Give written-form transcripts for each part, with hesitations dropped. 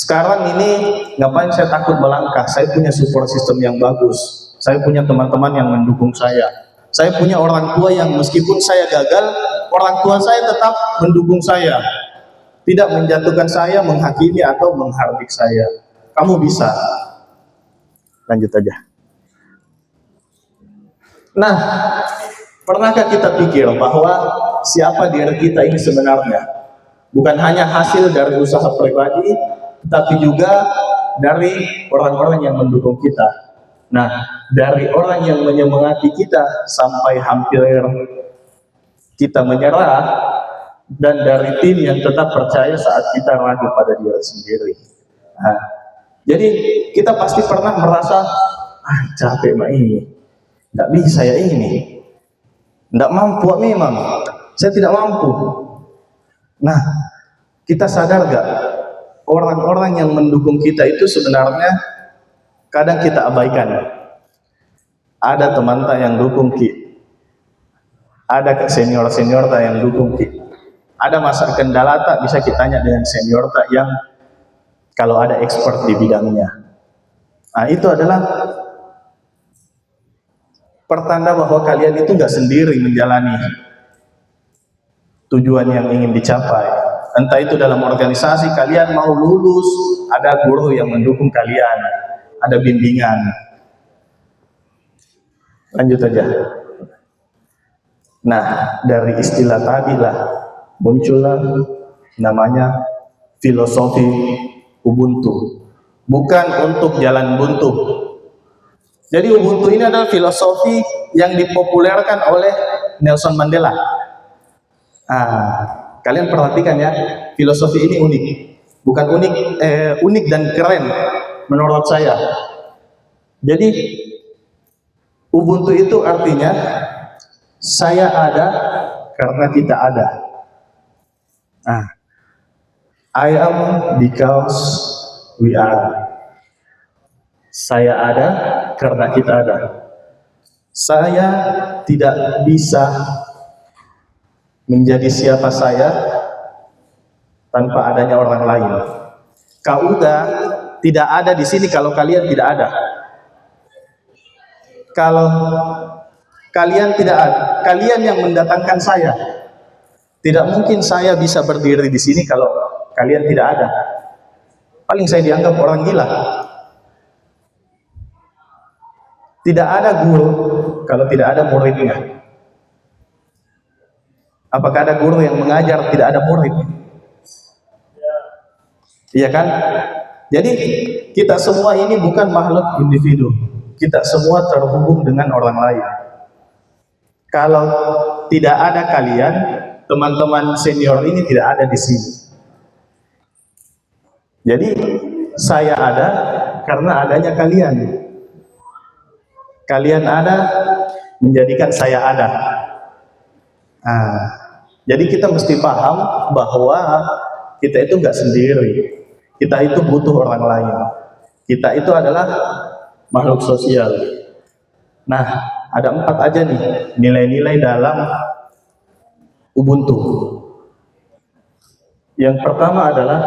Sekarang ini ngapain saya takut melangkah? Saya punya support system yang bagus. Saya punya teman-teman yang mendukung saya. Saya punya orang tua yang meskipun saya gagal, orang tua saya tetap mendukung saya. Tidak menjatuhkan saya, menghakimi atau menghardik saya. Kamu bisa. Lanjut aja. Nah, pernahkah kita pikir bahwa siapa diri kita ini sebenarnya? Bukan hanya hasil dari usaha pribadi, tetapi juga dari orang-orang yang mendukung kita. Nah, dari orang yang menyemangati kita sampai hampir kita menyerah, dan dari tim yang tetap percaya saat kita ragu pada diri sendiri. Nah, jadi kita pasti pernah merasa, capek mah ini, tidak bisa ya ini, tidak mampu memang, saya tidak mampu. Nah, kita sadar gak, orang-orang yang mendukung kita itu sebenarnya kadang kita abaikan. Ada teman yang dukung Ki, ada senior-senior yang dukung Ki, ada masa kendala tak bisa kita tanya dengan senior tak yang kalau ada expert di bidangnya. Nah, itu adalah pertanda bahwa kalian itu gak sendiri menjalani tujuan yang ingin dicapai. Entah itu dalam organisasi kalian mau lulus, ada guru yang mendukung kalian, ada bimbingan. Lanjut aja. Nah, dari istilah tadi lah muncullah namanya filosofi Ubuntu. Bukan untuk jalan buntu. Jadi Ubuntu ini adalah filosofi yang dipopulerkan oleh Nelson Mandela. Kalian perhatikan ya, filosofi ini unik. Bukan unik dan keren menurut saya. Jadi Ubuntu itu artinya saya ada karena kita ada. I am because we are. Saya ada karena kita ada. Saya tidak bisa menjadi siapa saya tanpa adanya orang lain. Kauga tidak ada di sini kalau kalian tidak ada. Kalau kalian tidak ada, kalian yang mendatangkan saya. Tidak mungkin saya bisa berdiri di sini kalau kalian tidak ada. Paling saya dianggap orang gila. Tidak ada guru kalau tidak ada muridnya. Apakah ada guru yang mengajar tidak ada murid? Iya kan? Jadi kita semua ini bukan makhluk individu. Kita semua terhubung dengan orang lain. Kalau tidak ada kalian, teman-teman senior ini tidak ada di sini. Jadi saya ada karena adanya kalian. Kalian ada menjadikan saya ada. Jadi kita mesti paham bahwa kita itu nggak sendiri. Kita itu butuh orang lain. Kita itu adalah makhluk sosial. Nah, ada 4 aja nih nilai-nilai dalam Ubuntu. Yang pertama adalah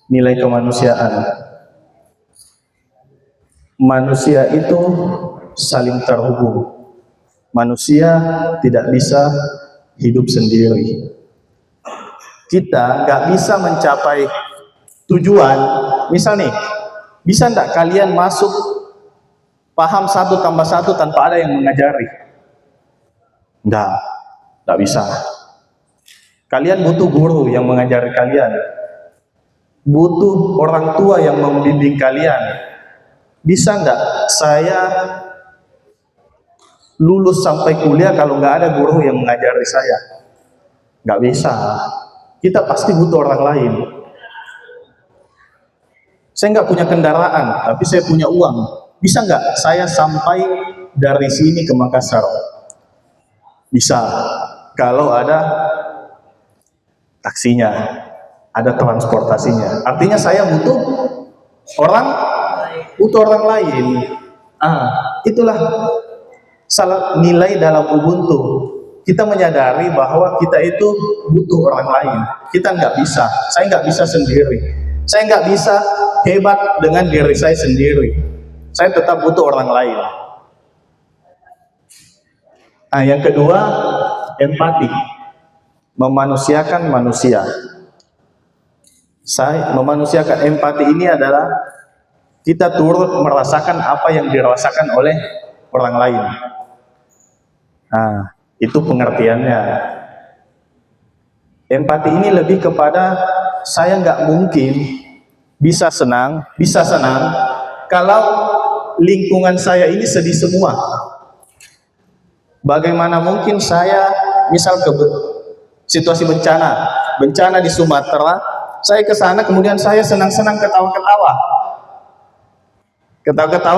nilai kemanusiaan. Manusia itu saling terhubung. Manusia tidak bisa hidup sendiri. Kita nggak bisa mencapai tujuan. Misal nih, bisa nggak kalian masuk paham 1 tambah 1 tanpa ada yang mengajari? Nggak bisa. Kalian butuh guru yang mengajari kalian. Butuh orang tua yang membimbing kalian. Bisa nggak saya lulus sampai kuliah kalau nggak ada guru yang mengajari saya? Nggak bisa. Kita pasti butuh orang lain. Saya nggak punya kendaraan, tapi saya punya uang. Bisa nggak saya sampai dari sini ke Makassar? Bisa. Kalau ada taksinya, ada transportasinya. Artinya saya butuh orang lain. Itulah salah nilai dalam Ubuntu. kita menyadari bahwa kita itu butuh orang lain. Kita nggak bisa, saya nggak bisa sendiri. Saya nggak bisa hebat dengan diri saya sendiri. Saya tetap butuh orang lain. Nah, yang kedua, empati. Memanusiakan manusia. Memanusiakan empati ini adalah kita turut merasakan apa yang dirasakan oleh orang lain. Nah, itu pengertiannya. Empati ini lebih kepada saya nggak mungkin bisa senang kalau lingkungan saya ini sedih semua. Bagaimana mungkin saya misal ke situasi bencana di Sumatera, saya ke sana kemudian saya senang-senang ketawa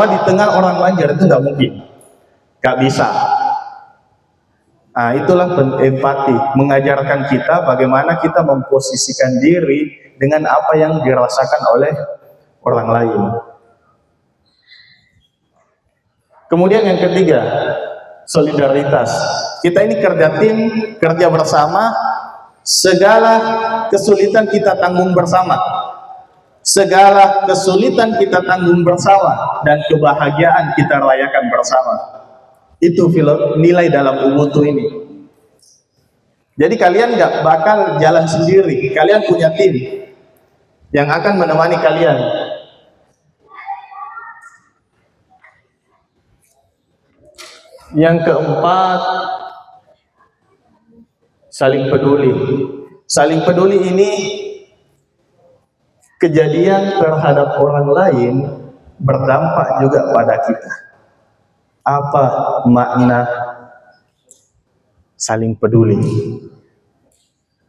di tengah orang banjir, itu nggak mungkin, nggak bisa. Nah, itulah empati, mengajarkan kita bagaimana kita memposisikan diri dengan apa yang dirasakan oleh orang lain. Kemudian yang ketiga, solidaritas. Kita ini kerja tim, kerja bersama, segala kesulitan kita tanggung bersama. Segala kesulitan kita tanggung bersama dan kebahagiaan kita rayakan bersama. Itu nilai dalam Ubuntu ini. Jadi kalian nggak bakal jalan sendiri, kalian punya tim yang akan menemani kalian. Yang keempat, saling peduli. Saling peduli ini kejadian terhadap orang lain berdampak juga pada kita. Apa makna saling peduli?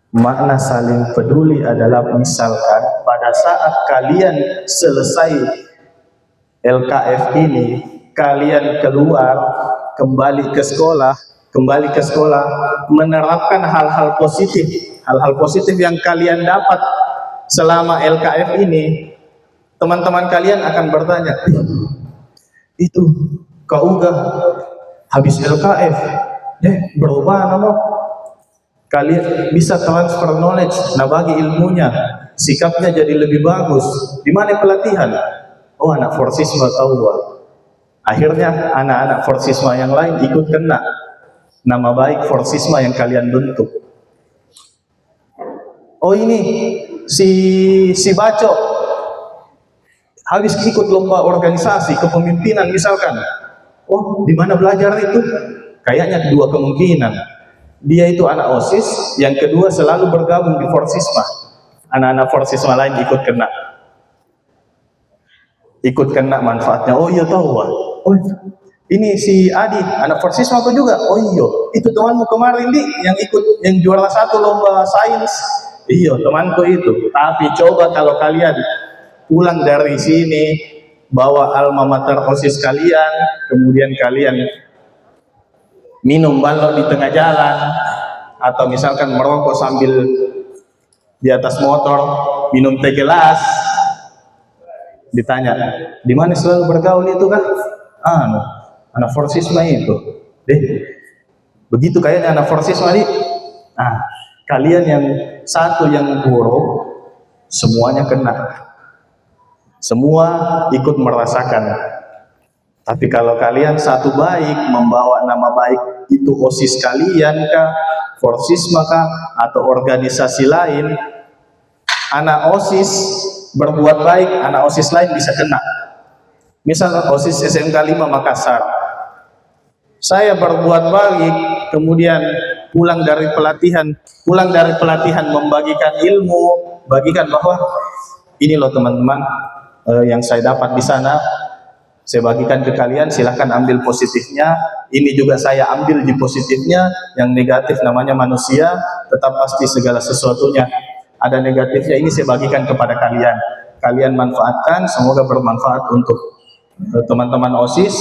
Makna saling peduli adalah misalkan pada saat kalian selesai LKF ini, kalian keluar kembali ke sekolah menerapkan hal-hal positif yang kalian dapat selama LKF ini. Teman-teman kalian akan bertanya, itu Kak Uga habis LKF berubah nama, kalian bisa transfer knowledge, nah bagi ilmunya, sikapnya jadi lebih bagus. Di mana pelatihan? Oh, anak Forsisma tahu. Akhirnya anak-anak Forsisma yang lain ikut kena nama baik Forsisma yang kalian bentuk. Oh, ini si Baco habis ikut lomba organisasi kepemimpinan misalkan. Oh, di mana belajar itu? Kayaknya dua kemungkinan. Dia itu anak OSIS, yang kedua selalu bergabung di Forsisma. Anak-anak Forsisma lain ikut kena manfaatnya. Oh iya tahu, oh ini si Adi anak Forsisma apa juga? Oh iya, itu temanmu kemarin yang juara 1 lomba sains. Iya, temanku itu. Tapi coba kalau kalian pulang dari sini bawa alma mater OSIS kalian, kemudian kalian minum balok di tengah jalan, atau misalkan merokok sambil di atas motor, minum teh gelas, ditanya, di mana selalu bergaul itu kan? Anak Forsisma itu. Begitu kayaknya anak Forsisma nih. Kalian yang satu yang buruk, semuanya kena. Semua ikut merasakan. Tapi kalau kalian satu baik, membawa nama baik itu OSIS kalian kah, Forsisma kah, atau organisasi lain, anak OSIS berbuat baik, anak OSIS lain bisa kena. Misal OSIS SMK 5 Makassar, saya berbuat baik, kemudian pulang dari pelatihan membagikan ilmu, bagikan bahwa ini loh teman-teman yang saya dapat di sana, saya bagikan ke kalian, silahkan ambil positifnya. Ini juga saya ambil di positifnya. Yang negatif namanya manusia, tetap pasti segala sesuatunya ada negatifnya. Ini saya bagikan kepada kalian. Kalian manfaatkan, semoga bermanfaat untuk teman-teman OSIS.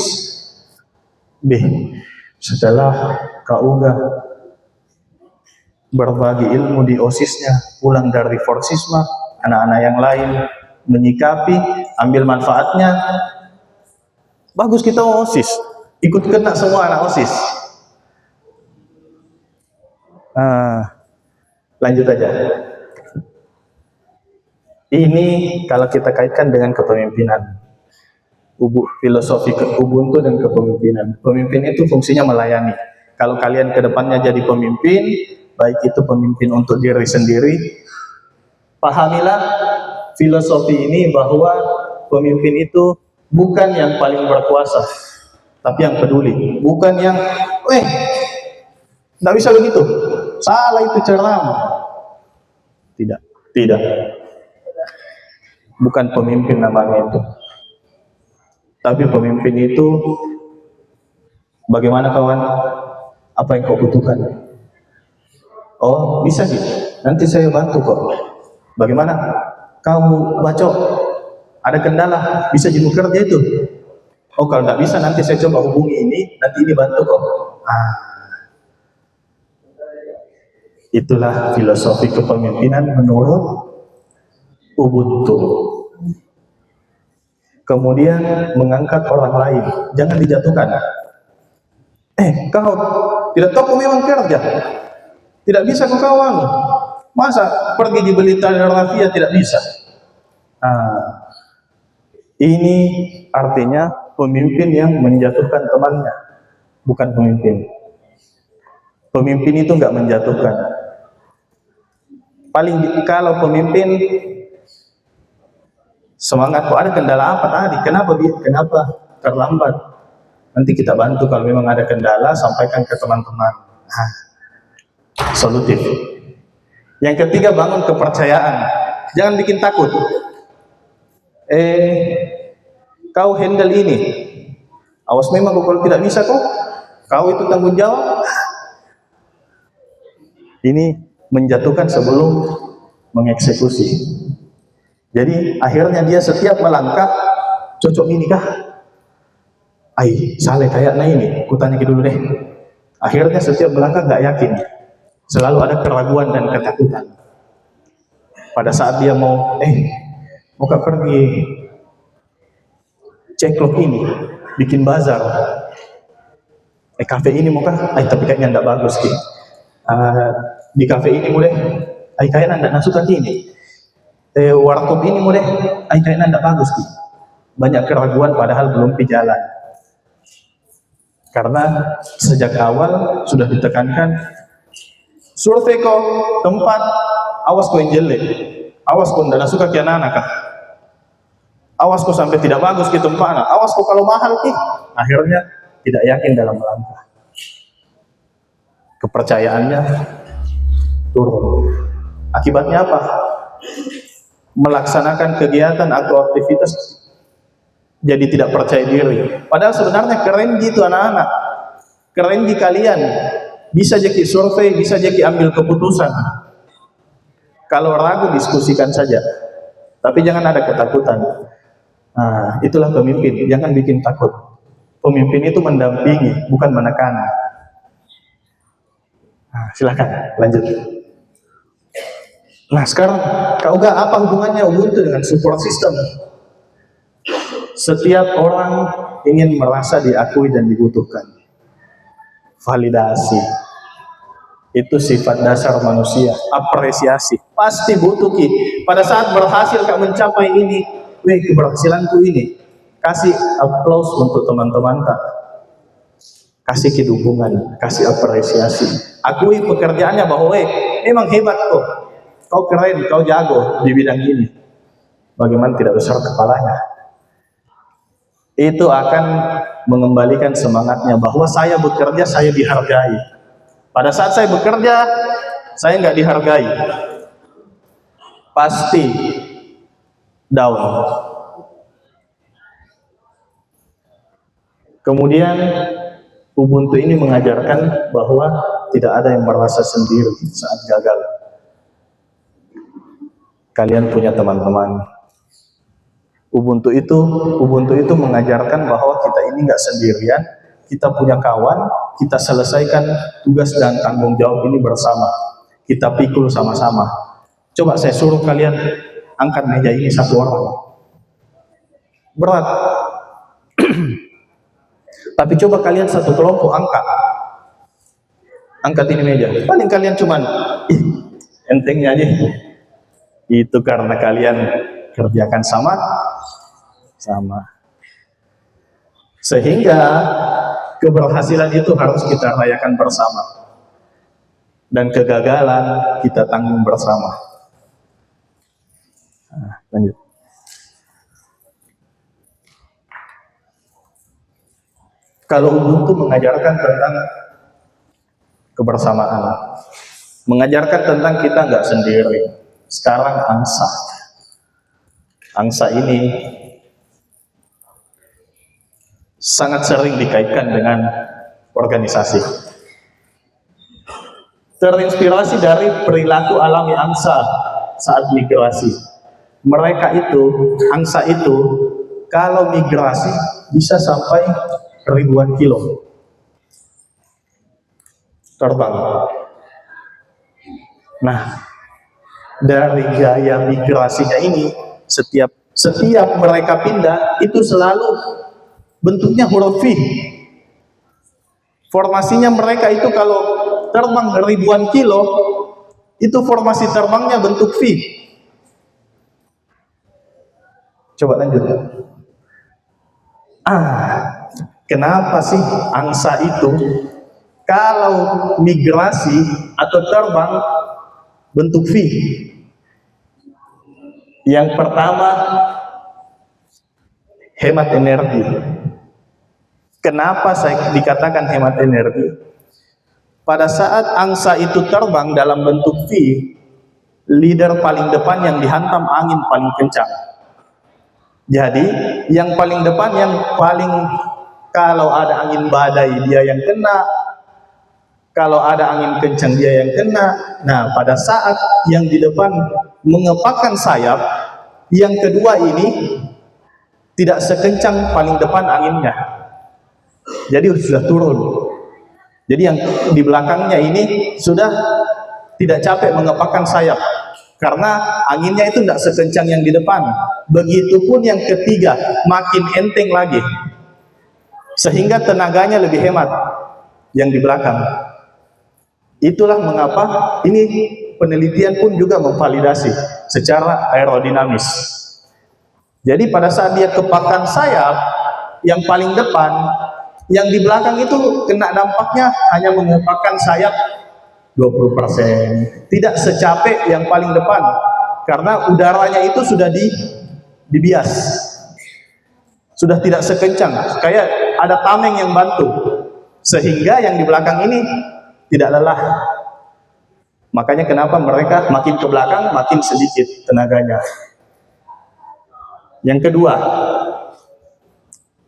Setelah Kak Uga berbagi ilmu di OSISnya, pulang dari Forsisma, anak-anak yang lain menyikapi, ambil manfaatnya. Bagus, kita OSIS, ikut kena semua anak OSIS. Lanjut aja. Ini kalau kita kaitkan dengan kepemimpinan, filosofi Ubuntu dan kepemimpinan. Pemimpin itu fungsinya melayani. Kalau kalian ke depannya jadi pemimpin, baik itu pemimpin untuk diri sendiri, pahamilah filosofi ini bahwa pemimpin itu bukan yang paling berkuasa, tapi yang peduli. Bukan yang, nggak bisa begitu, salah itu ceramah. Tidak, tidak. Bukan pemimpin namanya itu. Tapi pemimpin itu, bagaimana kawan? Apa yang kau butuhkan? Oh, bisa gitu. Nanti saya bantu kok. Bagaimana? Kamu bacok, ada kendala, bisa jadi kerja itu. Oh, kalau tidak bisa nanti saya coba hubungi ini, nanti ini bantu kok. Itulah filosofi kepemimpinan menurut Ubuntu. Kemudian mengangkat orang lain, jangan dijatuhkan. Kau tidak tahu kau memang kerja, tidak bisa kau kawan. Masa pergi di Belita Rafia tidak bisa? Ini artinya pemimpin yang menjatuhkan temannya, bukan pemimpin. Pemimpin itu nggak menjatuhkan. Kalau pemimpin semangat, kok ada kendala apa tadi? Kenapa terlambat? Nanti kita bantu, kalau memang ada kendala sampaikan ke teman-teman. Solutif. Yang ketiga, bangun kepercayaan. Jangan bikin takut. Kau handle ini. Awas memang kalau tidak bisa kau itu tanggung jawab. Ini menjatuhkan sebelum mengeksekusi. Jadi akhirnya dia setiap melangkah, cocok ini kah? Salah kayaknya ini, kutanya dulu deh. Akhirnya setiap melangkah nggak yakin, selalu ada keraguan dan ketakutan. Pada saat dia mau pergi ceklok ini, bikin bazar, kafe ini mau kah? Tapi kayaknya nggak bagus ki. Di kafe ini boleh, kayaknya nggak nasukan ini. Warkop ini boleh, kayaknya nggak bagus ki. Banyak keraguan padahal belum di jalan. Karena sejak awal sudah ditekankan, survei kok tempat, awas kok yang jelek, awas kok nggak suka ki anak-anak, awas kok sampai tidak bagus ki tempatnya, awas kok kalau mahal ki. Akhirnya tidak yakin dalam melangkah, kepercayaannya turun. Akibatnya apa? Melaksanakan kegiatan atau aktivitas jadi tidak percaya diri. Padahal sebenarnya keren gitu anak-anak, keren di kalian, bisa jadi survei, bisa jadi ambil keputusan. Kalau ragu diskusikan saja, tapi jangan ada ketakutan. Itulah pemimpin, jangan bikin takut. Pemimpin itu mendampingi, bukan menekan. Silakan lanjut. Sekarang kau apa hubungannya Ubuntu dengan support system? Setiap orang ingin merasa diakui dan dibutuhkan. Validasi itu sifat dasar manusia. Apresiasi pasti butuh ki. Pada saat berhasil kau mencapai ini, keberhasilanku ini, kasih aplaus untuk teman-teman tak, kasih dukungan, kasih apresiasi, akui pekerjaannya bahwa memang hebat kau keren, kau jago di bidang ini. Bagaimana tidak besar kepalanya? Itu akan mengembalikan semangatnya bahwa saya bekerja, saya dihargai. Pada saat saya bekerja, saya nggak dihargai, pasti down. Kemudian Ubuntu ini mengajarkan bahwa tidak ada yang merasa sendiri saat gagal. Kalian punya teman-teman. Ubuntu itu mengajarkan bahwa kita ini nggak sendirian, kita punya kawan, kita selesaikan tugas dan tanggung jawab ini bersama, kita pikul sama-sama. Coba saya suruh kalian angkat meja ini satu orang, berat. Tapi coba kalian satu kelompok angkat, Angkat ini meja. Paling kalian cuman, ih, entengnya aja. Itu karena kalian kerjakan sama. Sehingga keberhasilan itu harus kita rayakan bersama. Dan kegagalan kita tanggung bersama. Nah, lanjut. Kalau Ubuntu mengajarkan tentang kebersamaan, mengajarkan tentang kita nggak sendiri. Sekarang angsa ini sangat sering dikaitkan dengan organisasi. Terinspirasi dari perilaku alami angsa saat migrasi. Angsa itu, kalau migrasi bisa sampai ribuan kilo terbang. Nah, dari gaya migrasinya ini, setiap mereka pindah itu selalu bentuknya huruf V. Formasinya mereka itu kalau terbang ribuan kilo, itu formasi terbangnya bentuk V. Coba lanjut. Kenapa sih angsa itu kalau migrasi atau terbang bentuk V? Yang pertama, hemat energi. Kenapa saya dikatakan hemat energi? Pada saat angsa itu terbang dalam bentuk V, leader paling depan yang dihantam angin paling kencang. Jadi, yang paling depan, kalau ada angin badai dia yang kena, kalau ada angin kencang dia yang kena. Nah, pada saat yang di depan mengepakkan sayap, yang kedua ini tidak sekencang paling depan anginnya. Jadi sudah turun. Jadi yang di belakangnya ini sudah tidak capek mengepakkan sayap, karena anginnya itu tidak sekencang yang di depan. Begitupun yang ketiga, makin enteng lagi, sehingga tenaganya lebih hemat yang di belakang. Itulah mengapa ini penelitian pun juga memvalidasi secara aerodinamis. Jadi pada saat dia kepakan sayap, yang paling depan, yang di belakang itu kena dampaknya hanya mengepakkan sayap 20%. Tidak secapek yang paling depan, karena udaranya itu sudah dibias. Sudah tidak sekencang, kayak ada tameng yang bantu, sehingga yang di belakang ini tidak lelah. Makanya kenapa mereka makin ke belakang makin sedikit tenaganya. Yang kedua,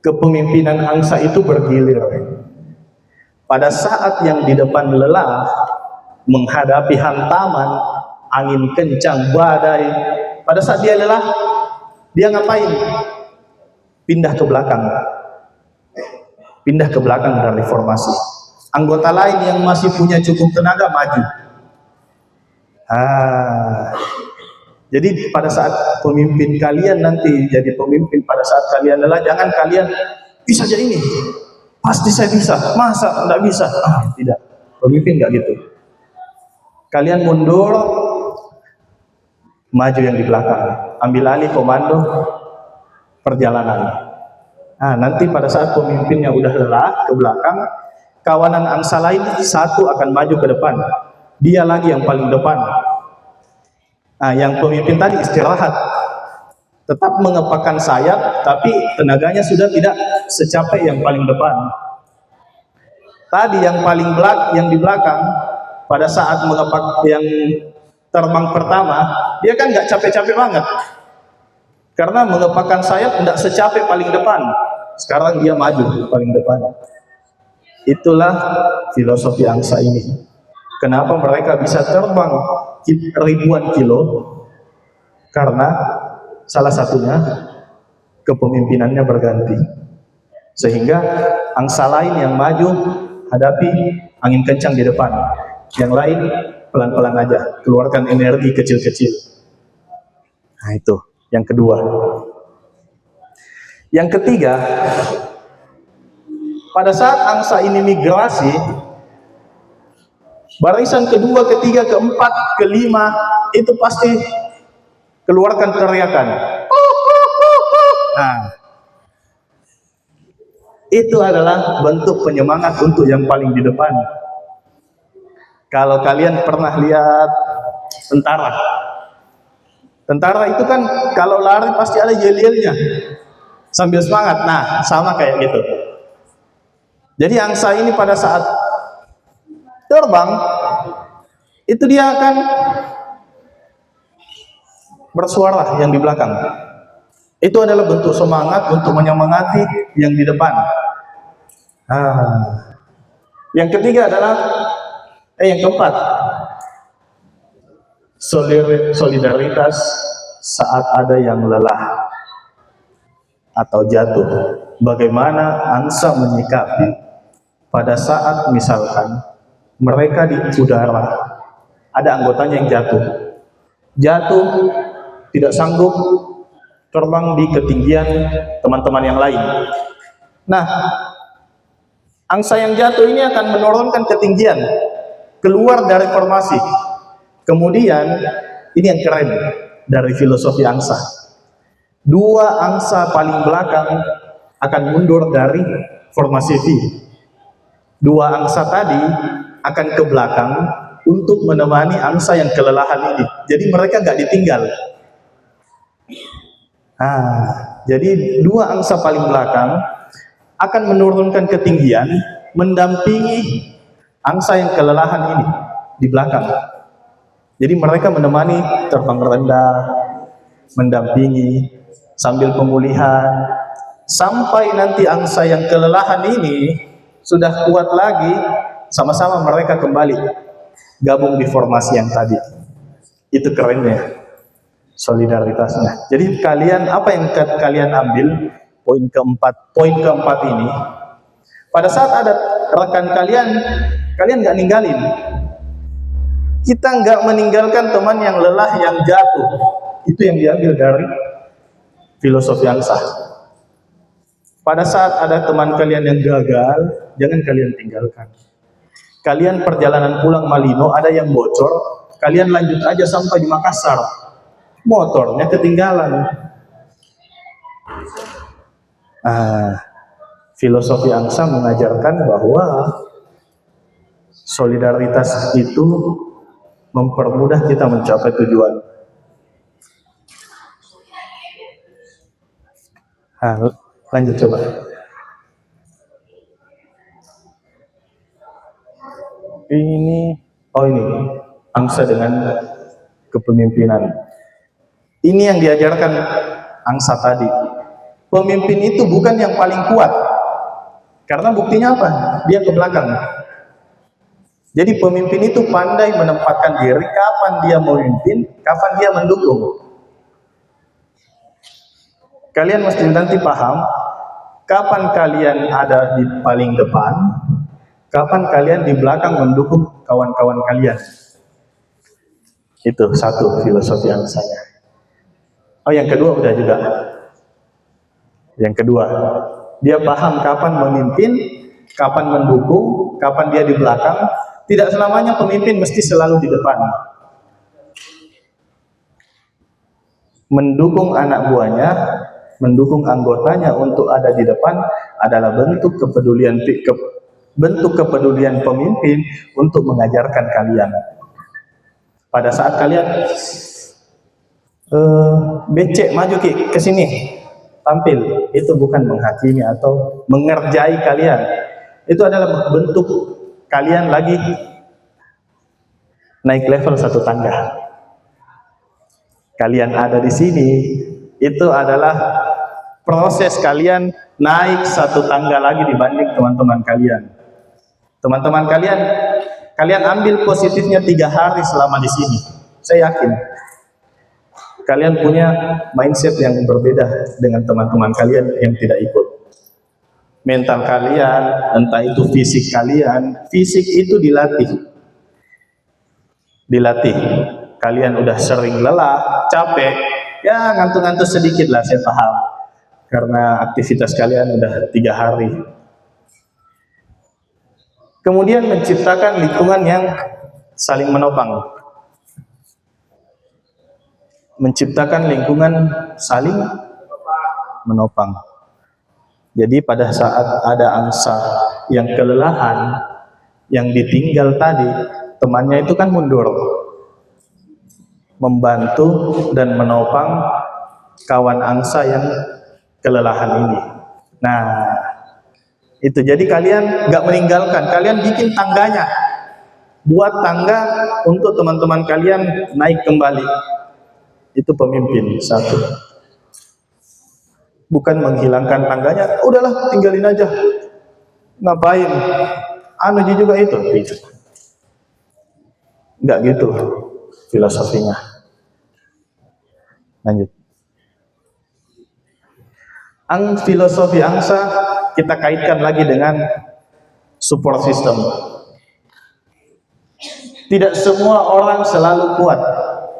kepemimpinan angsa itu bergilir. Pada saat yang di depan lelah menghadapi hantaman angin kencang, badai, pada saat dia lelah, dia ngapain? Pindah ke belakang dari formasi. Anggota lain yang masih punya cukup tenaga maju. Jadi pada saat pemimpin kalian nanti jadi pemimpin, pada saat kalian lelah, jangan kalian bisa jadi ini, pasti saya bisa, masa enggak bisa? Tidak, pemimpin enggak gitu. Kalian mundur, maju yang di belakang, ambil alih komando perjalanan. Nanti pada saat pemimpinnya udah lelah ke belakang, kawanan angsa lain satu akan maju ke depan, dia lagi yang paling depan. Yang pemimpin tadi istirahat, tetap mengepakkan sayap, tapi tenaganya sudah tidak secapek yang paling depan. Tadi yang paling yang di belakang, pada saat mengepak yang terbang pertama, dia kan nggak capek-capek banget, karena mengepakkan sayap tidak secapek paling depan. Sekarang dia maju paling depan. Itulah filosofi angsa ini. Kenapa mereka bisa terbang ribuan kilo? Karena salah satunya kepemimpinannya berganti, sehingga angsa lain yang maju hadapi angin kencang di depan, yang lain pelan-pelan aja, keluarkan energi kecil-kecil. Itu yang kedua. Yang ketiga, pada saat angsa ini migrasi, Barisan kedua, ketiga, keempat, kelima, itu pasti keluarkan teriakan. Nah, itu adalah bentuk penyemangat untuk yang paling di depan. Kalau kalian pernah lihat tentara, tentara itu kan kalau lari pasti ada yel-yelnya sambil semangat. Nah, sama kayak gitu. Jadi angsa ini pada saat terbang, itu dia akan bersuara yang di belakang. Itu adalah bentuk semangat untuk menyemangati yang di depan. Yang ketiga adalah yang keempat, solidaritas saat ada yang lelah atau jatuh. Bagaimana angsa menyikapi pada saat misalkan mereka di udara, ada anggotanya yang jatuh, tidak sanggup terbang di ketinggian teman-teman yang lain. Nah, angsa yang jatuh ini akan menurunkan ketinggian, keluar dari formasi. Kemudian, ini yang keren dari filosofi angsa. Dua angsa paling belakang akan mundur dari formasi V. Dua angsa tadi akan ke belakang untuk menemani angsa yang kelelahan ini. Jadi mereka nggak ditinggal. Jadi dua angsa paling belakang akan menurunkan ketinggian, mendampingi angsa yang kelelahan ini di belakang. Jadi mereka menemani terbang rendah, mendampingi sambil pemulihan, sampai nanti angsa yang kelelahan ini sudah kuat lagi, sama-sama mereka kembali gabung di formasi yang tadi. Itu kerennya solidaritasnya. Jadi kalian, apa yang kalian ambil, poin keempat ini, pada saat ada rekan kalian nggak ninggalin. Kita nggak meninggalkan teman yang lelah, yang jatuh. Itu yang diambil dari filosofi angsa. Pada saat ada teman kalian yang gagal, jangan kalian tinggalkan. Kalian perjalanan pulang Malino ada yang bocor, kalian lanjut aja sampai di Makassar, motornya ketinggalan. Filosofi angsa mengajarkan bahwa solidaritas itu mempermudah kita mencapai tujuan. Lanjut coba. Ini angsa dengan kepemimpinan. Ini yang diajarkan angsa tadi. Pemimpin itu bukan yang paling kuat, karena buktinya apa? Dia ke belakang. Jadi pemimpin itu pandai menempatkan diri, kapan dia memimpin, kapan dia mendukung. Kalian mesti nanti paham, kapan kalian ada di paling depan, kapan kalian di belakang mendukung kawan-kawan kalian. Itu satu filosofi angsanya. Yang kedua udah juga. Yang kedua, dia paham kapan memimpin, kapan mendukung, kapan dia di belakang. Tidak selamanya pemimpin mesti selalu di depan. Mendukung anak buahnya, mendukung anggotanya untuk ada di depan adalah bentuk kepedulian pemimpin untuk mengajarkan kalian. Pada saat kalian becek maju ke sini, tampil, itu bukan menghakimi atau mengerjai kalian. Itu adalah bentuk kalian lagi naik level satu tangga. Kalian ada di sini, itu adalah proses kalian naik satu tangga lagi dibanding teman-teman kalian. Teman-teman kalian ambil positifnya 3 hari selama di sini. Saya yakin kalian punya mindset yang berbeda dengan teman-teman kalian yang tidak ikut. Mental kalian, entah itu fisik kalian, fisik itu dilatih. Kalian udah sering lelah, capek, ya ngantuk-ngantuk sedikit lah, saya paham, karena aktivitas kalian udah 3 hari. Kemudian menciptakan lingkungan yang saling menopang, menciptakan lingkungan saling menopang. Jadi pada saat ada angsa yang kelelahan, yang ditinggal tadi, temannya itu kan mundur, membantu dan menopang kawan angsa yang kelelahan ini. Nah, itu jadi kalian nggak meninggalkan, kalian bikin tangganya, buat tangga untuk teman-teman kalian naik kembali. Itu pemimpin satu. Bukan menghilangkan tangganya, udahlah tinggalin aja, ngapain, anu juga itu, tidak. Nggak gitu filosofinya. Lanjut. Filosofi angsa kita kaitkan lagi dengan support system. Tidak semua orang selalu kuat.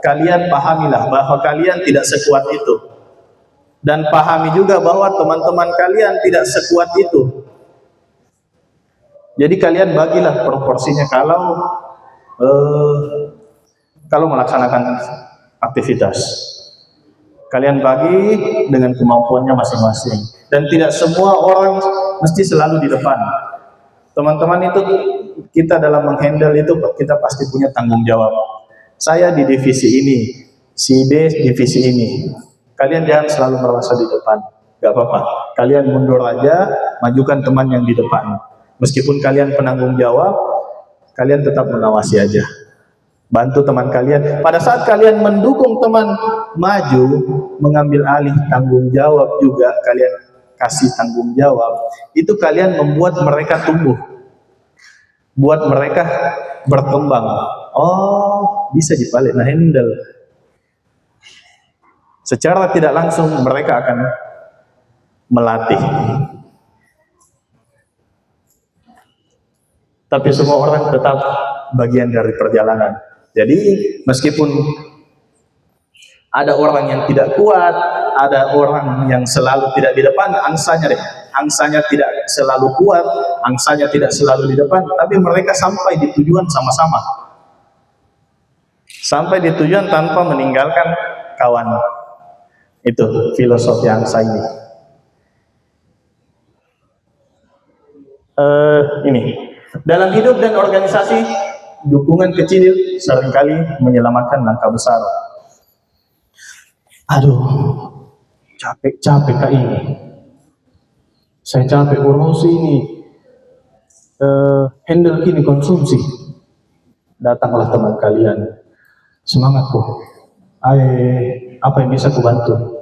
Kalian pahamilah bahwa kalian tidak sekuat itu. Dan pahami juga bahwa teman-teman kalian tidak sekuat itu. Jadi kalian bagilah proporsinya kalau melaksanakan aktivitas. Kalian bagi dengan kemampuannya masing-masing. Dan tidak semua orang mesti selalu di depan. Teman-teman itu, kita dalam menghandle itu, kita pasti punya tanggung jawab. Saya di divisi ini, si B divisi ini. Kalian jangan selalu merasa di depan. Gak apa-apa. Kalian mundur aja, majukan teman yang di depan. Meskipun kalian penanggung jawab, kalian tetap mengawasi aja. Bantu teman kalian. Pada saat kalian mendukung teman maju, mengambil alih tanggung jawab juga, kalian kasih tanggung jawab, itu kalian membuat mereka tumbuh, buat mereka berkembang. Oh, bisa dibalik, nah handle. Secara tidak langsung mereka akan melatih. Tapi semua orang tetap bagian dari perjalanan. Jadi meskipun ada orang yang tidak kuat, ada orang yang selalu tidak di depan, angsanya tidak selalu kuat, angsanya tidak selalu di depan, tapi mereka sampai di tujuan sama-sama. Sampai di tujuan tanpa meninggalkan kawan. Itu filosofi angsa ini. Ini dalam hidup dan organisasi, dukungan kecil seringkali menyelamatkan langkah besar. Aduh, capek kak ini. Saya capek ngurusi ini. Handle gini konsumsi. Datanglah teman kalian. Semangatku. Apa yang bisa kubantu?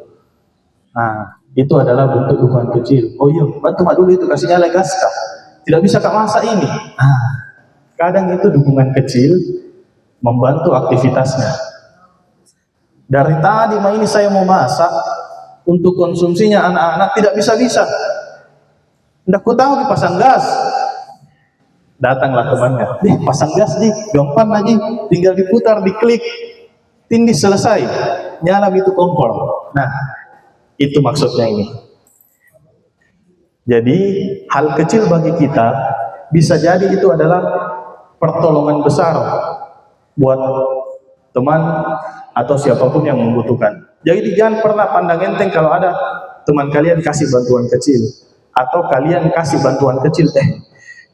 Nah, itu adalah bentuk dukungan kecil. Oh iya, bantu mak dulu itu, kasih nyala gas kak. Tidak bisa kak masak ini. Nah, kadang itu dukungan kecil membantu aktivitasnya. Dari tadi mak ini saya mau masak untuk konsumsinya anak-anak, tidak bisa-bisa. Nggak ku tahu dipasang gas. Datanglah temannya. Pasang gas gampang aja, tinggal diputar, diklik, tindih selesai. Nyala itu kompor. Nah, itu maksudnya ini. Jadi hal kecil bagi kita bisa jadi itu adalah pertolongan besar buat teman atau siapapun yang membutuhkan. Jadi jangan pernah pandang enteng kalau ada teman kalian kasih bantuan kecil atau kalian kasih bantuan kecil.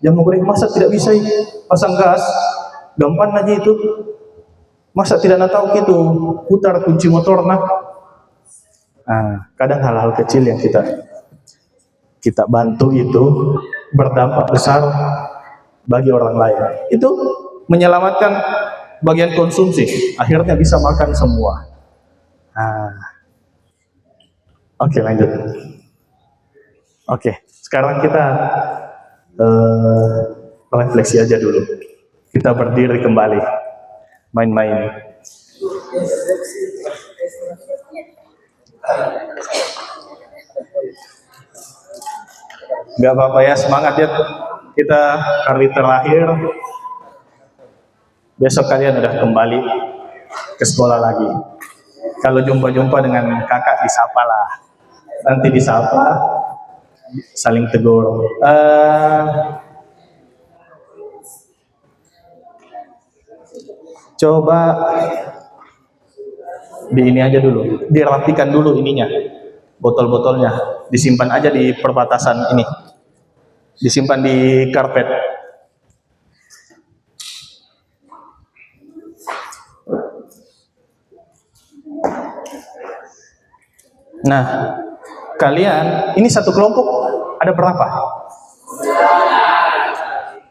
Yang mau goreng masa tidak bisa pasang gas, gampang aja itu. Masa tidak tahu gitu putar kunci motor nah. Nah, kadang hal-hal kecil yang kita bantu itu berdampak besar bagi orang lain. Itu menyelamatkan bagian konsumsi, akhirnya bisa makan semua. Nah, oke, lanjut. Oke, sekarang kita refleksi aja dulu. Kita berdiri kembali, main-main. Gak apa-apa ya, semangat ya. Kita hari terakhir, besok kalian udah kembali ke sekolah lagi. Kalau jumpa-jumpa dengan kakak, disapa lah. Nanti disapa, saling tegur. Coba di ini aja dulu, dirapikan dulu ininya, botol-botolnya, disimpan aja di perbatasan ini, disimpan di karpet. Nah, kalian ini satu kelompok ada berapa?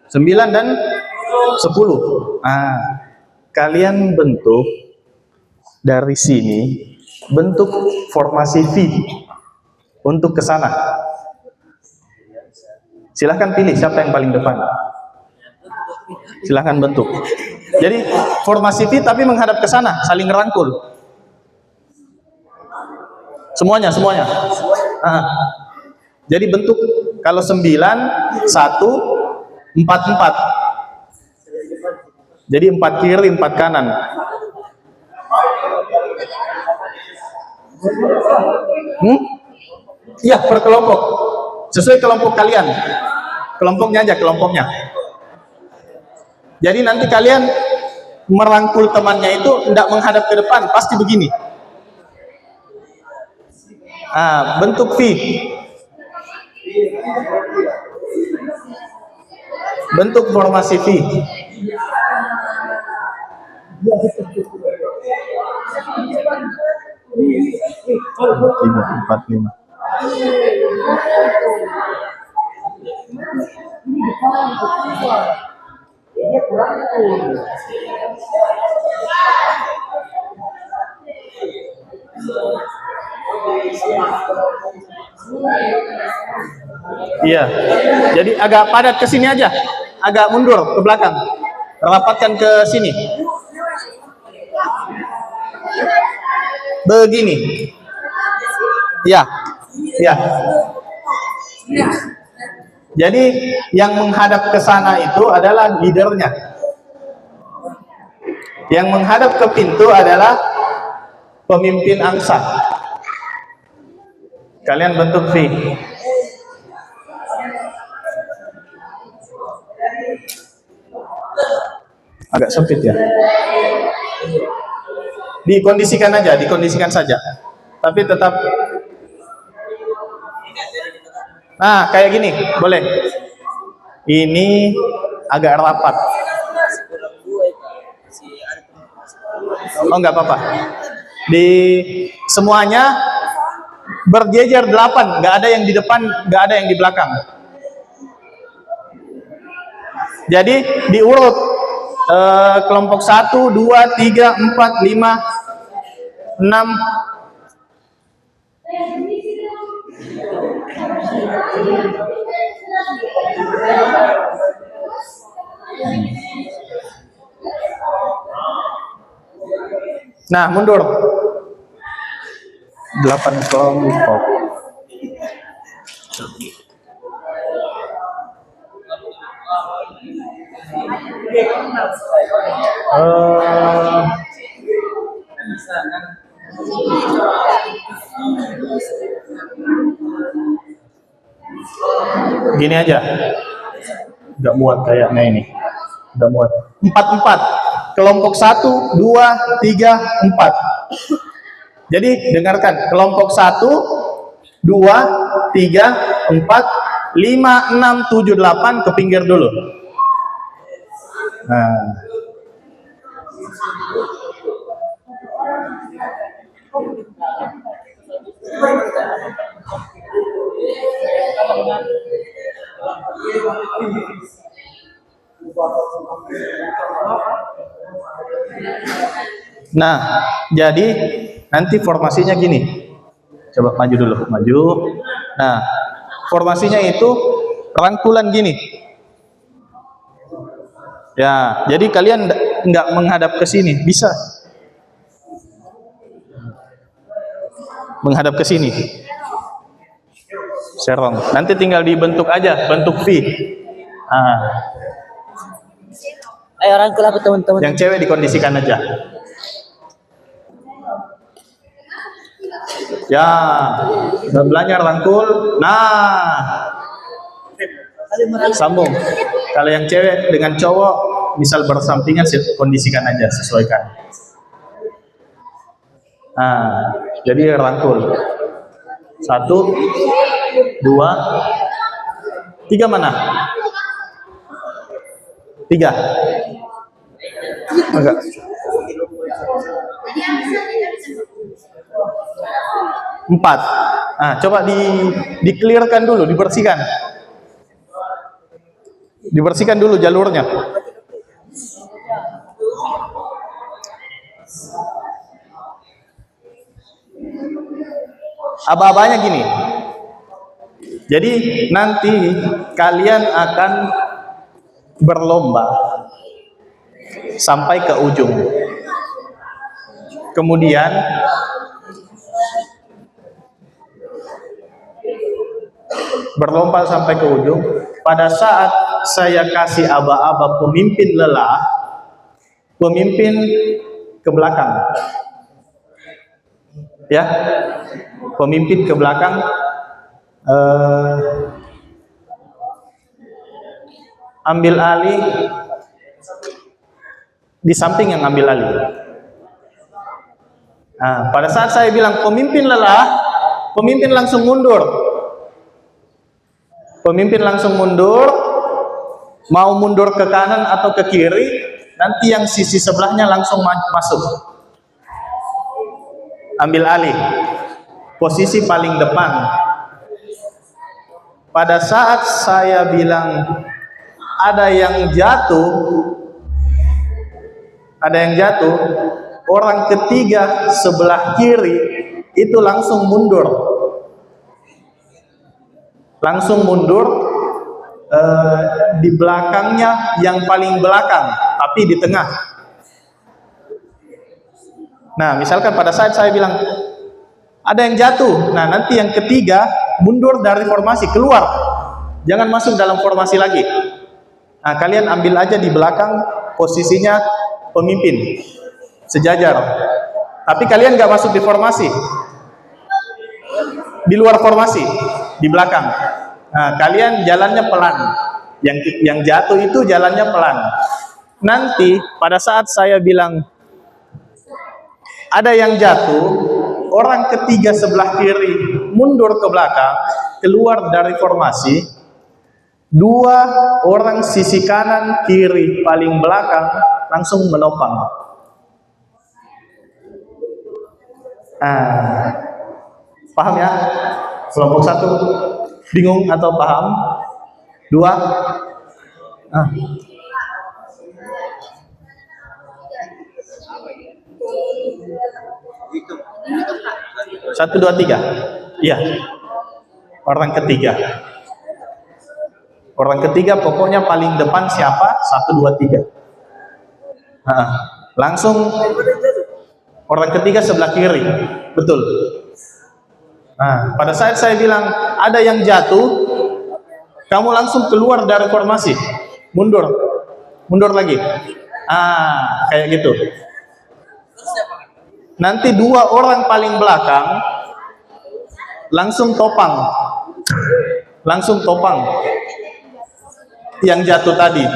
9 dan 10. Kalian bentuk dari sini, bentuk formasi V untuk ke sana. Silahkan pilih siapa yang paling depan. Silahkan bentuk. Jadi formasi V tapi menghadap ke sana, saling rangkul. Semuanya. Jadi bentuk kalau 9, 1, 4, 4. Jadi 4 kiri, 4 kanan. Iya, per kelompok. Sesuai kelompok kalian. Kelompoknya aja, kelompoknya. Jadi nanti kalian merangkul temannya itu tidak menghadap ke depan, pasti begini. Bentuk V. Bentuk formasi V. 3, 4, 5. Iya, jadi agak padat ke sini aja, agak mundur ke belakang, rapatkan ke sini, begini. Ya. Jadi yang menghadap ke sana itu adalah leadernya, yang menghadap ke pintu adalah pemimpin angsa. Kalian bentuk V. Agak sempit ya. Dikondisikan aja, dikondisikan saja. Tapi tetap. Nah, kayak gini, boleh. Ini agak rapat. Oh, nggak apa-apa. Di semuanya berjejer 8, nggak ada yang di depan, nggak ada yang di belakang. Jadi diurut kelompok 1, 2, 3, 4, 5, 6. Nah, mundur. 8 kelompok. Gini aja, nggak muat kayaknya ini, nggak muat. 4, kelompok 1, 2, 3, 4. Jadi dengarkan, kelompok 1, 2, 3, 4, 5, 6, 7, 8 ke pinggir dulu. Nah. Nah, jadi nanti formasinya gini. Coba maju dulu, maju. Nah, formasinya itu rangkulan gini. Ya, jadi kalian nggak menghadap ke sini, bisa menghadap ke sini. Serong. Nanti tinggal dibentuk aja, bentuk V. Ayo rangkul aku teman-teman. Yang cewek dikondisikan aja. Ya, belajar rangkul. Nah, sambung. Kalau yang cewek dengan cowok misal bersampingan, kondisikan aja, sesuaikan. Nah, jadi rangkul. 1, 2, 3 mana? 3. Enggak. 4. Nah, coba di-clearkan dulu, dibersihkan. Dibersihkan dulu jalurnya. Aba-abanya gini. Jadi nanti kalian akan berlomba sampai ke ujung. Kemudian berlomba sampai ke ujung. Pada saat saya kasih aba-aba pemimpin lelah, pemimpin ke belakang. Ya, pemimpin ke belakang, ambil alih di samping yang ambil alih. Nah, pada saat saya bilang pemimpin lelah, pemimpin langsung mundur. Pemimpin langsung mundur, mau mundur ke kanan atau ke kiri, nanti yang sisi sebelahnya langsung masuk. Ambil alih, posisi paling depan. Pada saat saya bilang ada yang jatuh, orang ketiga sebelah kiri itu langsung mundur. Langsung mundur di belakangnya yang paling belakang, tapi di tengah. Nah, misalkan pada saat saya bilang ada yang jatuh, nah nanti yang ketiga mundur dari formasi, keluar, jangan masuk dalam formasi lagi. Nah, kalian ambil aja di belakang, posisinya pemimpin sejajar, tapi kalian nggak masuk di formasi, di luar formasi, di belakang. Nah, kalian jalannya pelan, yang jatuh itu jalannya pelan. Nanti pada saat saya bilang ada yang jatuh, orang ketiga sebelah kiri mundur ke belakang, keluar dari formasi. 2 orang sisi kanan kiri paling belakang langsung menopang. Paham ya? Kelompok 1 bingung atau paham? 2 1, 2, 3. Iya. Orang ketiga. Orang ketiga pokoknya paling depan siapa? 1, 2, 3. Langsung orang ketiga sebelah kiri. Betul. Nah, pada saat saya bilang ada yang jatuh, kamu langsung keluar dari formasi. Mundur. Mundur lagi. Kayak gitu. Nanti 2 orang paling belakang langsung topang yang jatuh tadi,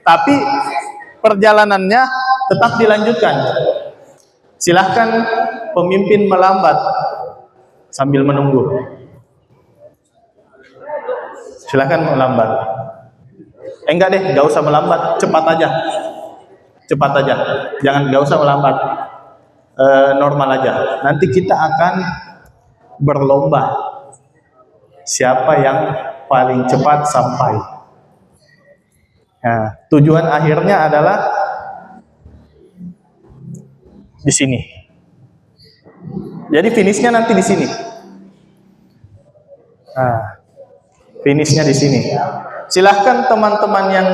tapi perjalanannya tetap dilanjutkan. Silahkan pemimpin melambat sambil menunggu. Silahkan melambat. Enggak deh, nggak usah melambat, cepat aja, nggak usah melambat. Normal aja. Nanti kita akan berlomba siapa yang paling cepat sampai. Nah, tujuan akhirnya adalah di sini. Jadi finishnya nanti di sini. Nah, finishnya di sini. Silahkan teman-teman yang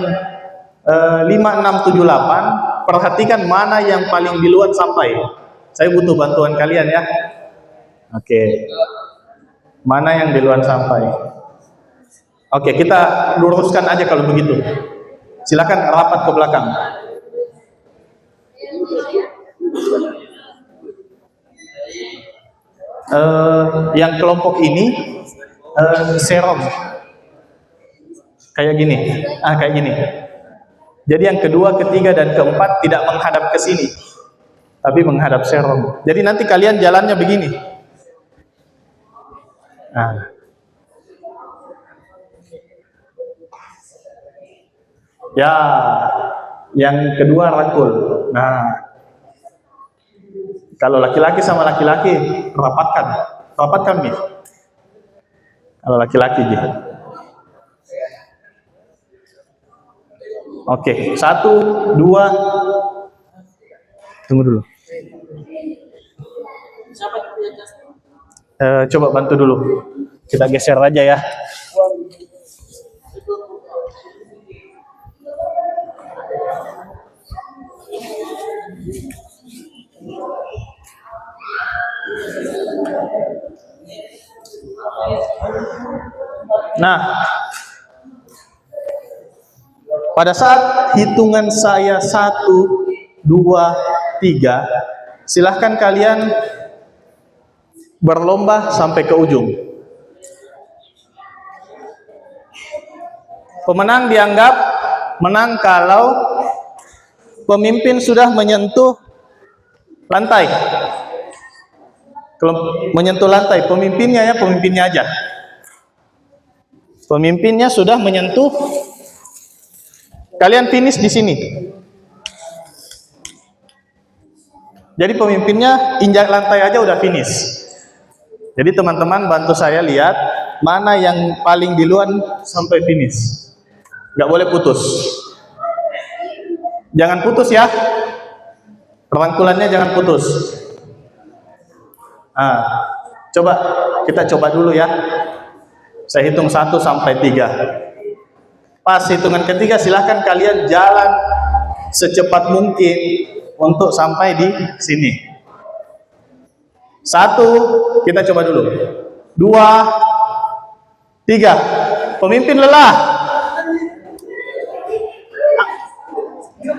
5, 6, 7, 8 perhatikan mana yang paling duluan sampai. Saya butuh bantuan kalian ya. Oke. Mana yang duluan sampai? Oke, kita luruskan aja kalau begitu. Silakan rapat ke belakang. Yang kelompok ini serom. Kayak gini. Kayak gini. Jadi yang kedua, ketiga, dan keempat tidak menghadap ke sini, tapi menghadap serong. Jadi nanti kalian jalannya begini. Nah. Ya, yang kedua rangkul. Nah, kalau laki-laki sama laki-laki rapatkan nih. Kalau laki-laki gitu. Oke, 1, 2, tunggu dulu. Coba bantu dulu. Kita geser aja ya. Nah, pada saat hitungan saya 1, 2, 3, silahkan kalian berlomba sampai ke ujung. Pemenang dianggap menang kalau pemimpin sudah menyentuh lantai. Kalau menyentuh lantai, pemimpinnya aja. Pemimpinnya sudah menyentuh, kalian finish di sini. Jadi pemimpinnya injak lantai aja udah finish. Jadi teman-teman bantu saya lihat mana yang paling duluan sampai finish. Nggak boleh putus. Jangan putus ya. Rangkulannya jangan putus. Coba kita coba dulu ya. Saya hitung 1 sampai 3. Pas hitungan ketiga silahkan kalian jalan secepat mungkin untuk sampai di sini. 1, kita coba dulu. 2, 3. Pemimpin lelah.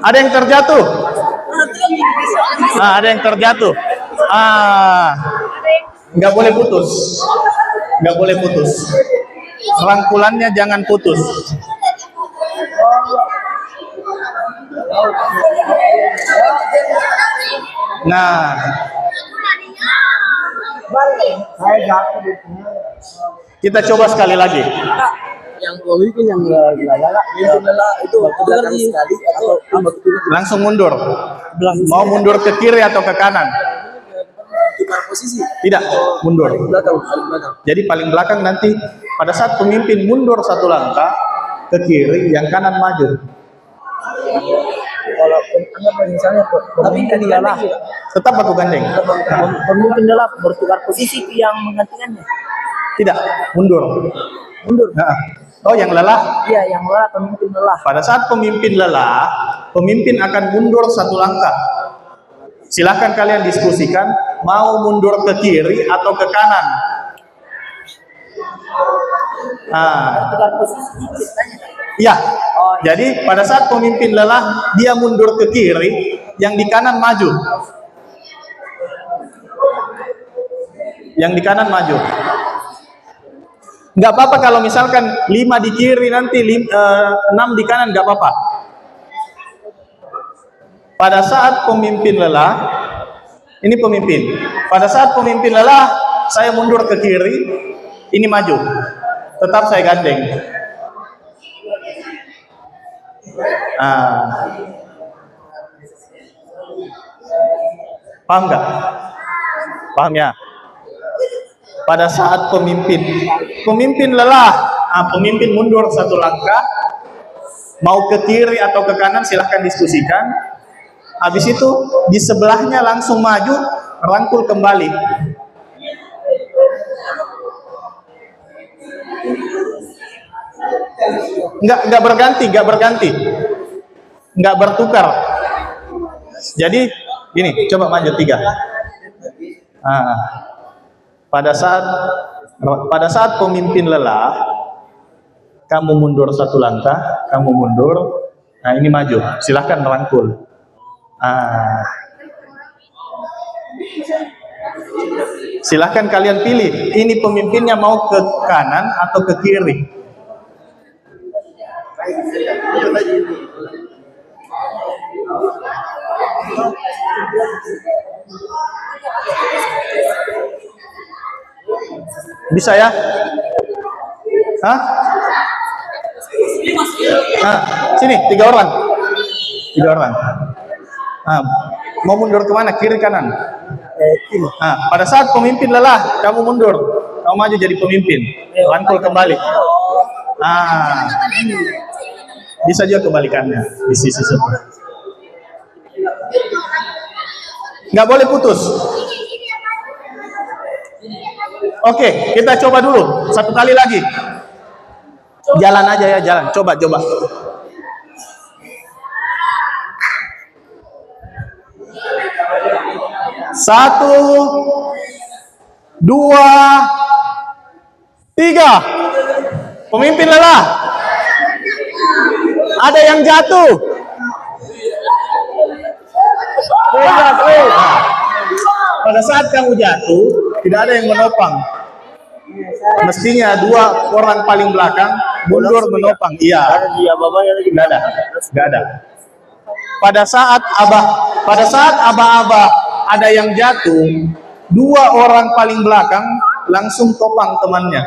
Ada yang terjatuh. Ada yang terjatuh. Nggak boleh putus. Nggak boleh putus. Rangkulannya jangan putus. Nah, kita coba sekali lagi. Yang pemimpin yang lelah itu belakang sekali atau Langsung mundur. Mau mundur ke kiri atau ke kanan? tukar posisi. Tidak, mundur. Belakang. Jadi paling belakang nanti pada saat pemimpin mundur 1 langkah ke kiri, yang kanan maju. Kalau misalnya pemimpin lelah, Tetap aku gandeng. pemimpin lelah bertukar posisi yang menggantikannya. Tidak, mundur. Nah. Oh, yang lelah? Iya, yang lelah, pemimpin lelah. Pada saat pemimpin lelah, pemimpin akan mundur 1 langkah. Silahkan kalian diskusikan, mau mundur ke kiri atau ke kanan. Bertukar posisi ceritanya. Iya. Jadi pada saat pemimpin lelah, dia mundur ke kiri, yang di kanan maju. Yang di kanan maju. Nggak apa-apa kalau misalkan 5 di kiri nanti 6 di kanan, nggak apa-apa. Pada saat pemimpin lelah, ini pemimpin. Pada saat pemimpin lelah, saya mundur ke kiri, ini maju. Tetap saya gandeng. Paham nggak? Paham ya? Pada saat pemimpin lelah, pemimpin mundur 1 langkah, mau ke kiri atau ke kanan silahkan diskusikan. Habis itu di sebelahnya langsung maju, rangkul kembali. Nggak berganti, nggak bertukar. Jadi gini, coba maju 3. Pada saat pemimpin lelah, kamu mundur 1 langkah, kamu mundur, ini maju, silahkan merangkul. Silahkan kalian pilih, ini pemimpinnya mau ke kanan atau ke kiri. Bisa ya? Hah? Nah, sini 3 orang. 3 orang. Nah, mau mundur kemana? Kiri kanan? Kiri. Nah, pada saat pemimpin lelah, kamu mundur. Kamu maju jadi pemimpin. Rangkul kembali. Nah, bisa juga kebalikannya di sisi sebelah. Nggak boleh putus. Oke, kita coba dulu. 1 kali lagi. Jalan aja ya, jalan. Coba. 1, 2, 3. Pemimpin lelah. Ada yang jatuh. Pada saat kamu jatuh, tidak ada yang menopang. Mestinya 2 orang paling belakang mundur menopang. Iya. Nggak ada. Pada saat aba-aba ada yang jatuh, 2 orang paling belakang langsung topang temannya.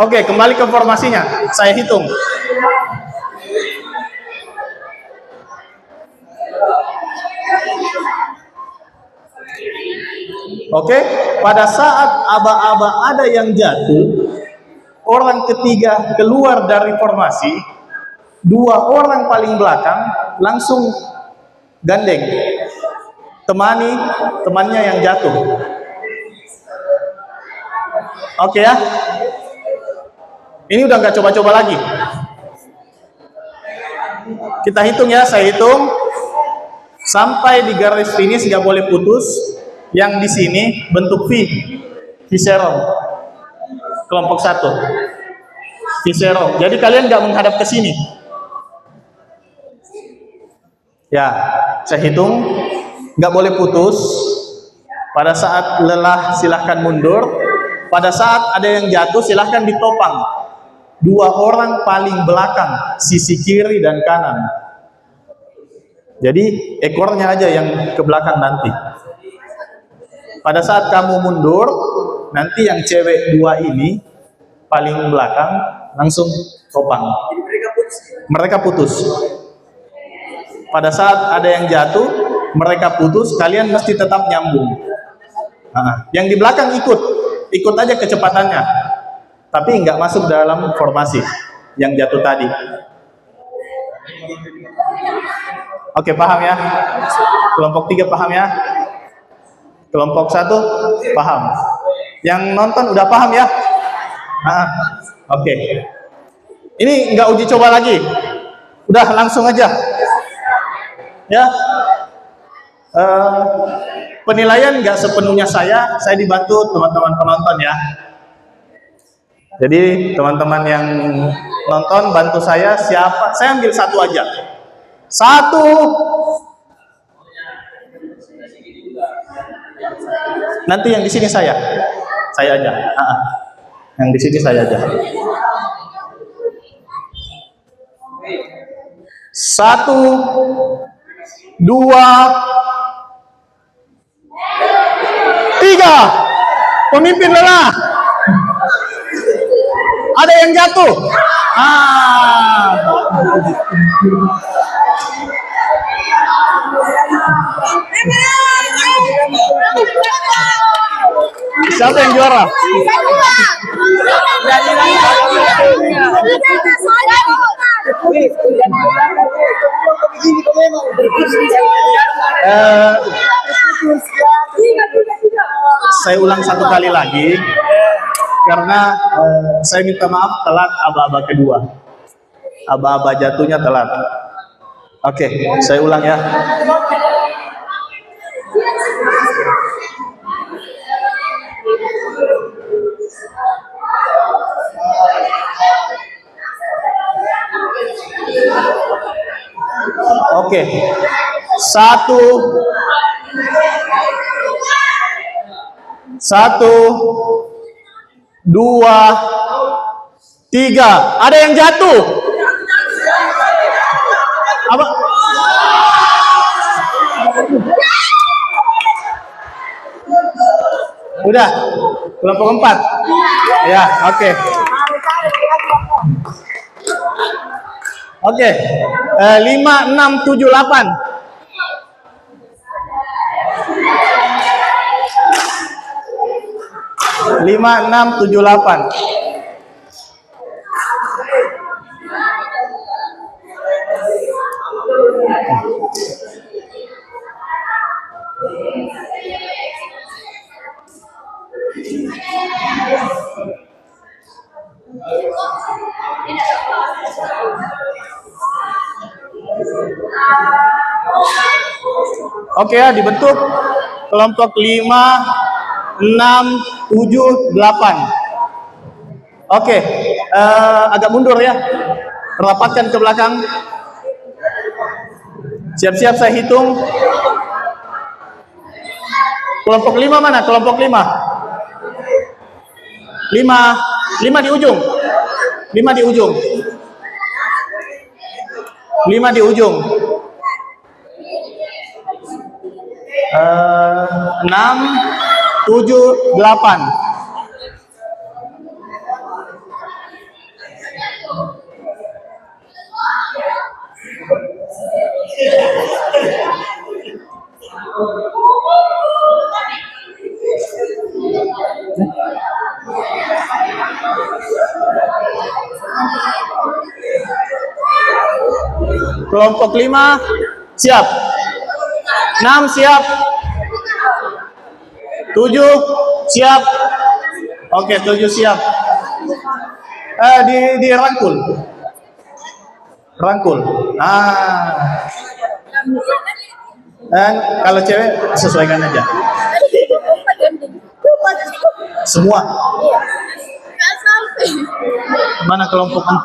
Oke, kembali ke formasinya. Saya hitung. Oke, pada saat aba-aba ada yang jatuh, orang ketiga keluar dari formasi, 2 orang paling belakang langsung gandeng, temani temannya yang jatuh. Oke ya, ini udah nggak coba-coba lagi. Kita hitung ya, saya hitung sampai di garis finish, nggak boleh putus. Yang di sini bentuk V, Viserong, kelompok 1, Viserong. Jadi kalian nggak menghadap ke sini. Ya, saya hitung, nggak boleh putus. Pada saat lelah silahkan mundur. Pada saat ada yang jatuh silahkan ditopang. 2 orang paling belakang, sisi kiri dan kanan. Jadi ekornya aja yang ke belakang nanti. Pada saat kamu mundur, nanti yang cewek 2 ini paling belakang langsung topang. Mereka putus. Pada saat ada yang jatuh, mereka putus, kalian mesti tetap nyambung. Yang di belakang ikut aja kecepatannya, tapi nggak masuk dalam formasi yang jatuh tadi. Oke, paham ya? Kelompok 3 paham ya? Kelompok 1 paham? Yang nonton udah paham ya? Oke. Ini nggak uji coba lagi, udah langsung aja ya. Penilaian nggak sepenuhnya saya dibantu teman-teman penonton ya. Jadi teman-teman yang nonton bantu saya, siapa? Saya ambil 1 aja. 1. Nanti yang di sini saya aja. Yang di sini saya aja. 1, 2, 3. Pemimpin lelah. Ada yang jatuh. Siapa yang juara? Saya ulang 1 kali lagi karena saya minta maaf telat aba-aba kedua. Aba-aba jatuhnya telat. Oke, saya ulang ya. Oke. 1, 1, 2, 3. Ada yang jatuh. Apa? Udah. Kelompok 4. Ya, oke. Oke. 5, 6, 7, 8. 5, 6, 7, 8. Oke ya, dibentuk kelompok 5, 6, 7, 8. Oke, agak mundur ya. Rapatkan ke belakang. Siap-siap saya hitung. Kelompok 5 mana? Kelompok 5. 5 di ujung. 5 di ujung. 5 di ujung. 6, 7, 8. Kelompok 5 siap. 6 siap. 7 siap. Oke, 7 siap. Dirangkul. Rangkul. Dan kalau cewek sesuaikan aja. Semua. Mana kelompok 4?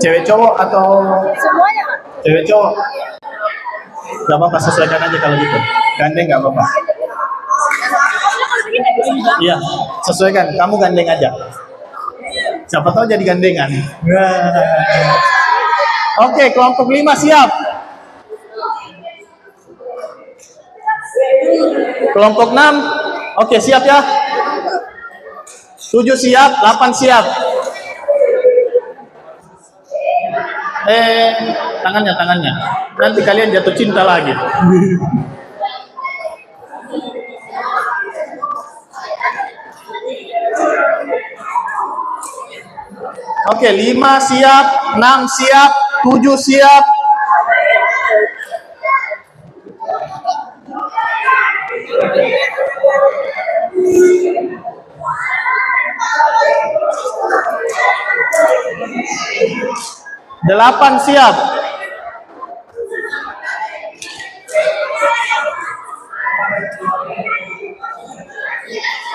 Cewek cowok atau Semuanya. cewek cowok? Gak apa-apa, sesuaikan aja kalau gitu. Gandeng gak apa-apa. Iya, sesuaikan. Kamu gandeng aja. Siapa tahu jadi gandengan. Oke, kelompok 5 siap. Kelompok 6, oke siap ya. 7 siap, 8 siap. Tangannya. Nanti kalian jatuh cinta lagi. Oke, 5 siap, 6 siap, 7 siap. Delapan siap.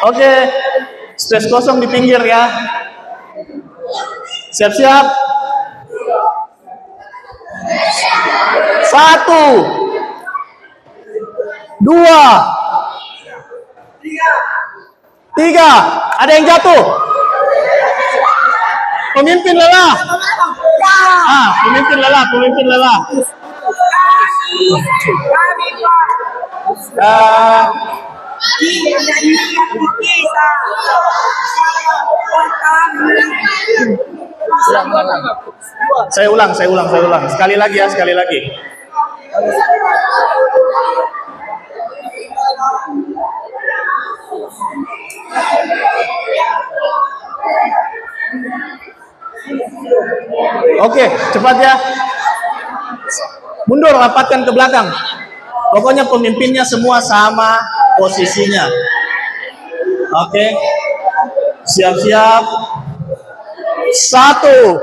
Oke, space kosong di pinggir ya. Siap-siap. 1, 2, 3. Ada yang jatuh. Pemimpin lelah. Pemimpin lelah. Saya ulang. Sekali lagi ya, sekali lagi. Oke, cepat ya. Mundur, rapatkan ke belakang. Pokoknya pemimpinnya semua sama posisinya. Oke. Siap-siap. 1,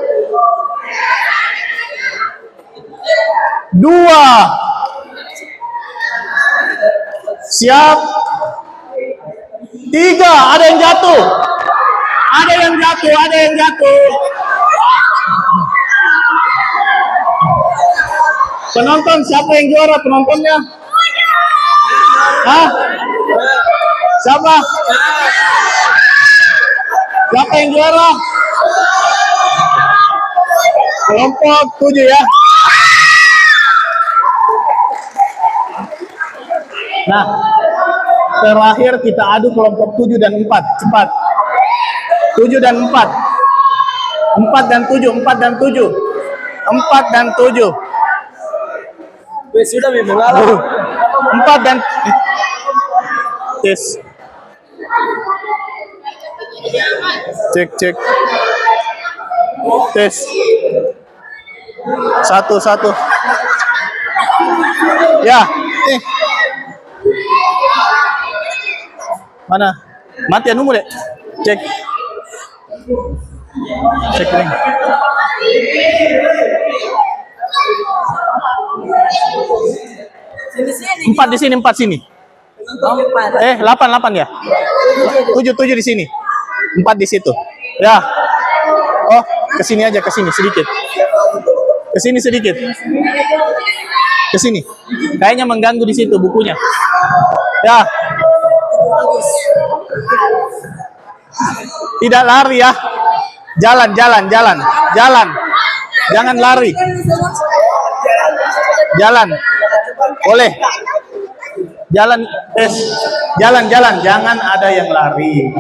2. Siap. 3. Ada yang jatuh. Ada yang jatuh. Penonton, siapa yang juara penontonnya? Hah? Siapa? Siapa yang juara? Kelompok 7 ya. Nah, terakhir kita adu kelompok 7 dan 4. Cepat. 7 dan 4. 4 dan 7, 4 dan 7. 4 dan 7. Wes sudah memang ngalah. 4 dan tes. Cek. Tes. 1. Ya. Mana? Mati anu deh. Cek. Cek ring. Empat di sini, 4 sini. 8 ya. 7 di sini. 4 di situ. Ya. Oh, ke sini aja, ke sini sedikit. Ke sini sedikit. Ke sini. Kayaknya mengganggu di situ bukunya. Ya. Tidak lari ya. Jalan. Jangan lari. Jalan. Boleh. Jalan. Jangan ada yang lari.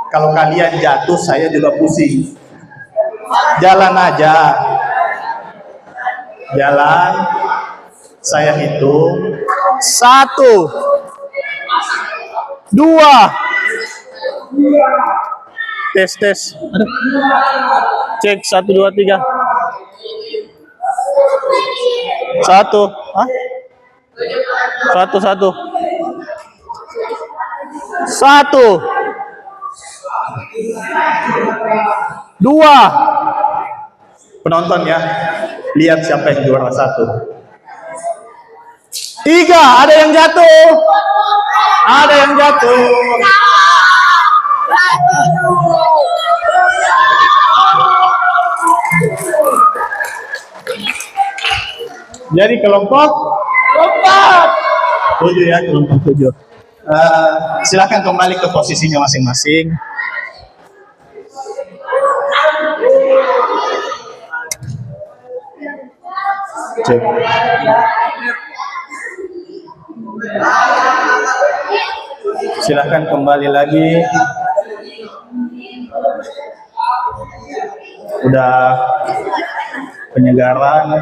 Kalau kalian jatuh, saya juga pusing. Jalan aja. Jalan. Saya hitung. 1, 2. Tes. Aduh. Cek 1, 2, 3. 1. Hah? 1. 2. Penonton ya. Lihat siapa yang juara 1. 3. Ada yang jatuh. Jadi kelompok 7 ya, kelompok 7. Silakan kembali ke posisinya masing-masing. Cek. Silakan kembali lagi. Udah penyegaran.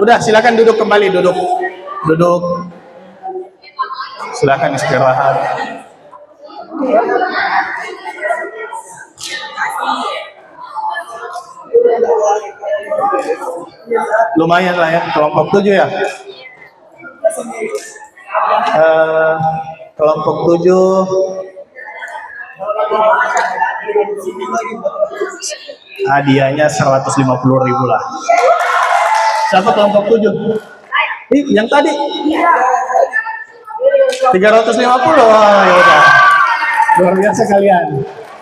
Udah, silakan duduk kembali, duduk. Silakan istirahat. Lumayan lah ya, kelompok 7 ya. Kelompok 7 hadiahnya 150.000 lah. Siapa kelompok 7? Yang tadi 350. Oh, ya udah. Luar biasa kalian.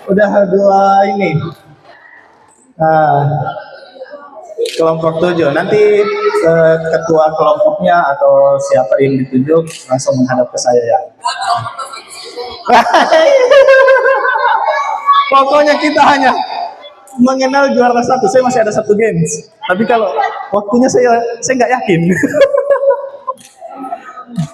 Udah 2 ini. Kelompok 7. Nanti ketua kelompoknya atau siapa yang ditunjuk langsung menghadap ke saya ya. Pokoknya kita hanya mengenal juara 1. Saya masih ada 1 games. Tapi kalau waktunya saya nggak yakin.